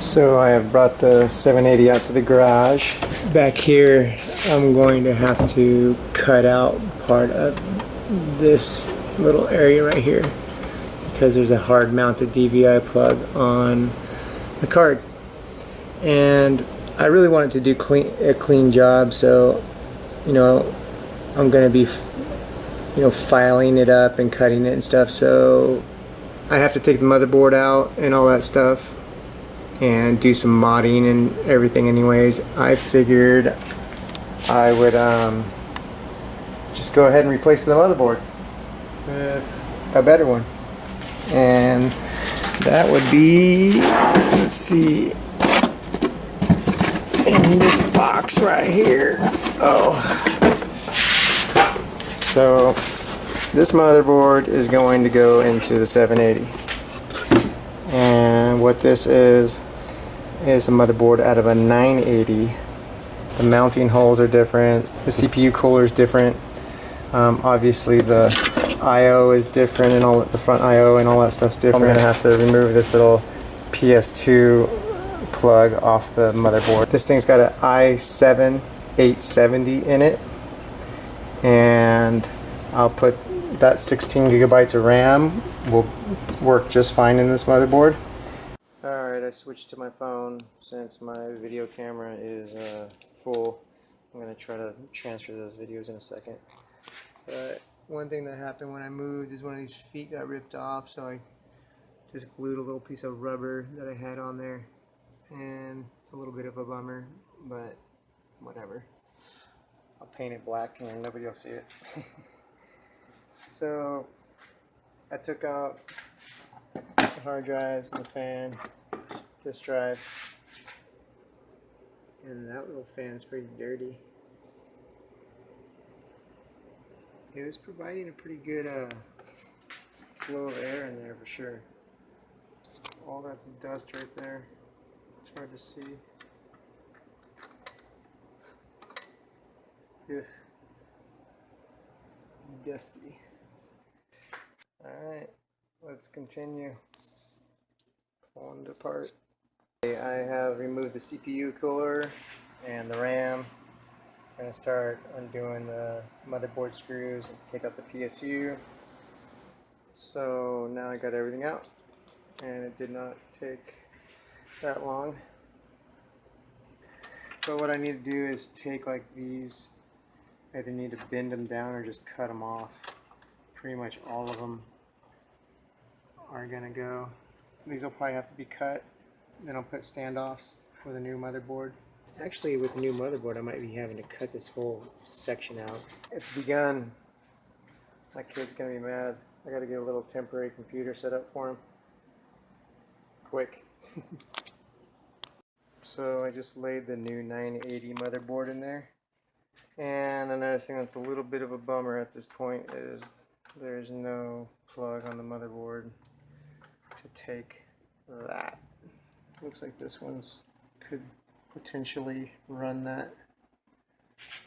So I have brought the 780 out to the garage. Back here I'm going to have to cut out part of this little area right here because there's a hard mounted DVI plug on the card, and I really wanted to do a clean job, so I'm going to be filing it up and cutting it and stuff, so I have to take the motherboard out and all that stuff and do some modding and everything. Anyways, I figured I would just go ahead and replace the motherboard with a better one, and that would be, let's see, in this box right here. So this motherboard is going to go into the 780, and what this is a motherboard out of a 980. The mounting holes are different, the CPU cooler is different, obviously the I/O is different, and all the front I/O and all that stuff's different. I'm gonna have to remove this little PS2 plug off the motherboard. This thing's got an i7-870 in it, and I'll put that 16 gigabytes of RAM will work just fine in this motherboard. Alright, I switched to my phone since my video camera is full. I'm going to try to transfer those videos in a second. But one thing that happened when I moved is one of these feet got ripped off, so I just glued a little piece of rubber that I had on there, and it's a little bit of a bummer, but whatever. I'll paint it black and nobody will see it. So I took out the hard drives and the fan, disk drive, and that little fan's pretty dirty. It was providing a pretty good flow of air in there for sure. All that's dust right there. It's hard to see. Ugh. Dusty. Alright, let's continue. Pulling it apart. I have removed the CPU cooler and the RAM. I'm going to start undoing the motherboard screws and take out the PSU. So now I got everything out, and it did not take that long. So what I need to do is take like these, I either need to bend them down or just cut them off. Pretty much all of them are going to go. These will probably have to be cut. Then I'll put standoffs for the new motherboard. Actually, with the new motherboard, I might be having to cut this whole section out. It's begun. My kid's going to be mad. I got to get a little temporary computer set up for him. Quick. So I just laid the new 980 motherboard in there. And another thing that's a little bit of a bummer at this point is there's no plug on the motherboard to take that. Looks like this one's could potentially run that.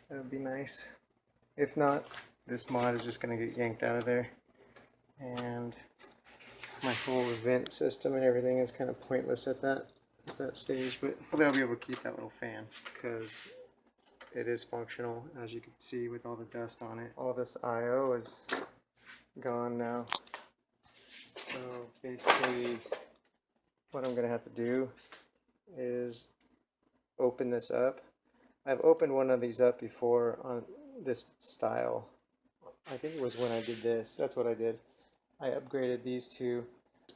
That would be nice. If not, this mod is just going to get yanked out of there, and my whole vent system and everything is kind of pointless at that stage. But they'll be able to keep that little fan because it is functional, as you can see with all the dust on it. All this I/O is gone now. So basically what I'm going to have to do is open this up. I've opened one of these up before on this style. I think it was when I did this. That's what I did. I upgraded these to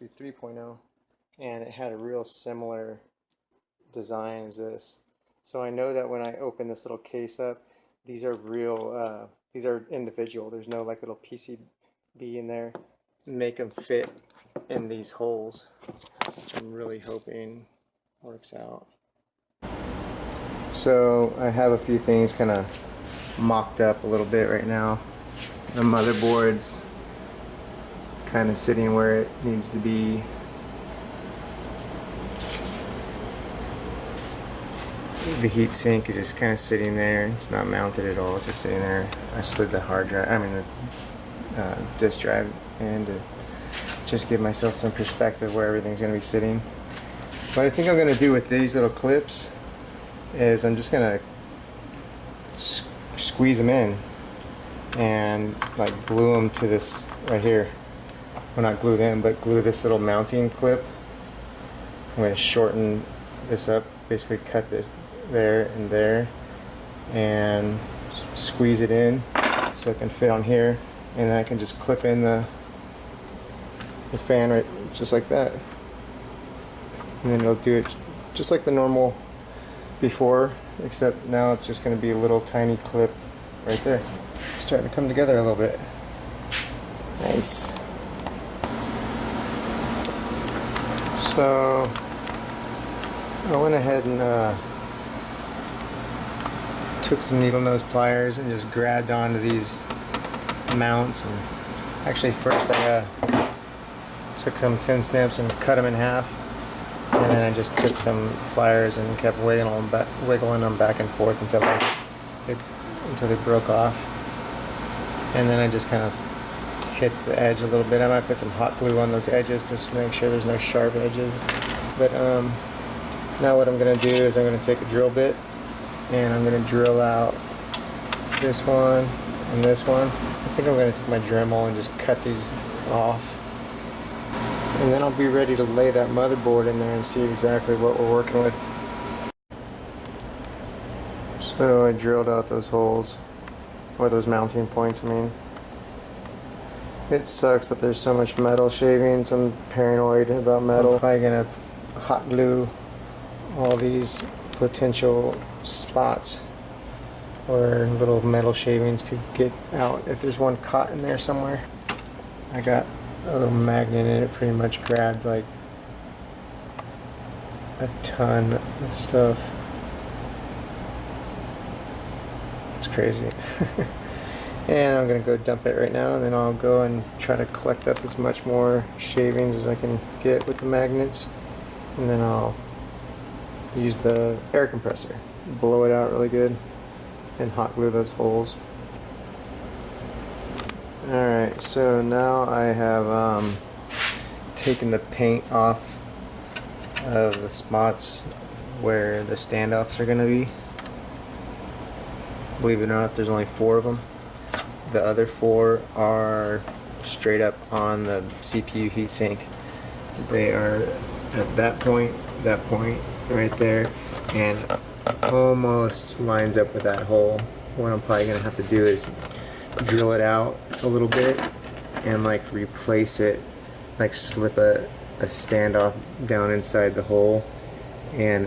3.0, and it had a real similar design as this. So I know that when I open this little case up, these are real, these are individual. There's no like little PCB in there. Make them fit in these holes, which I'm really hoping works out. So I have a few things kind of mocked up a little bit right now. The motherboard's kind of sitting where it needs to be. The heat sink is just kind of sitting there. It's not mounted at all. It's just sitting there. I slid the hard drive, the disk drive in to just give myself some perspective where everything's going to be sitting. What I think I'm going to do with these little clips is I'm just going to squeeze them in and like glue them to this right here. Well, not glue them, but glue this little mounting clip. I'm going to shorten this up, basically cut this there and there, and squeeze it in so it can fit on here, and then I can just clip in the fan right just like that, and then it'll do it just like the normal before, except now it's just going to be a little tiny clip right there. It's starting to come together a little bit. Nice. So I went ahead and took some needle nose pliers and just grabbed onto these mounts, and actually first I took some tin snips and cut them in half, and then I just took some pliers and kept wiggling them back and forth until they broke off, and then I just kind of hit the edge a little bit. I might put some hot glue on those edges just to make sure there's no sharp edges. But now what I'm going to do is I'm going to take a drill bit and I'm going to drill out this one and this one. I think I'm going to take my Dremel and just cut these off, and then I'll be ready to lay that motherboard in there and see exactly what we're working with. So I drilled out those holes, or those mounting points, I mean. It sucks that there's so much metal shavings. I'm paranoid about metal. I'm probably gonna hot glue all these potential spots where little metal shavings could get out if there's one caught in there somewhere. I got a little magnet in it, pretty much grabbed like a ton of stuff. It's crazy. And I'm going to go dump it right now, and then I'll go and try to collect up as much more shavings as I can get with the magnets, and then I'll use the air compressor, blow it out really good, and hot glue those holes. Alright, so now I have taken the paint off of the spots where the standoffs are going to be. Believe it or not, there's only 4 of them. The other 4 are straight up on the CPU heatsink. They are at that point, right there, and almost lines up with that hole. What I'm probably going to have to do is drill it out a little bit and like replace it, like slip a standoff down inside the hole, and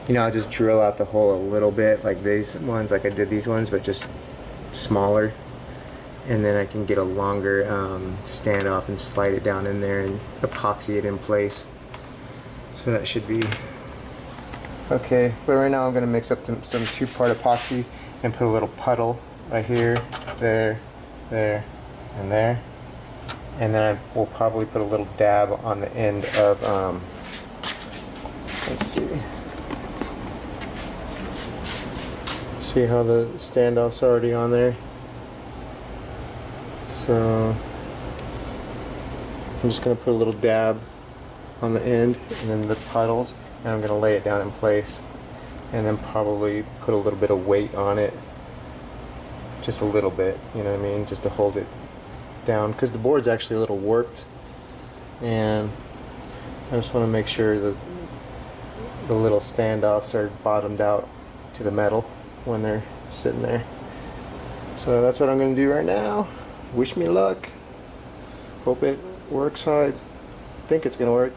you know, I'll just drill out the hole a little bit like these ones, like I did these ones, but just smaller, and then I can get a longer standoff and slide it down in there and epoxy it in place. So that should be okay. But right now I'm going to mix up some 2-part epoxy and put a little puddle right here, there, there, and there, and then I will probably put a little dab on the end of let's see how the standoff's already on there. So I'm just going to put a little dab on the end and then the puddles, and I'm going to lay it down in place, and then probably put a little bit of weight on it, just a little bit, you know what I mean, just to hold it down, because the board's actually a little warped, and I just want to make sure that the little standoffs are bottomed out to the metal when they're sitting there. So that's what I'm going to do right now. Wish me luck. Hope it works hard. I think it's going to work.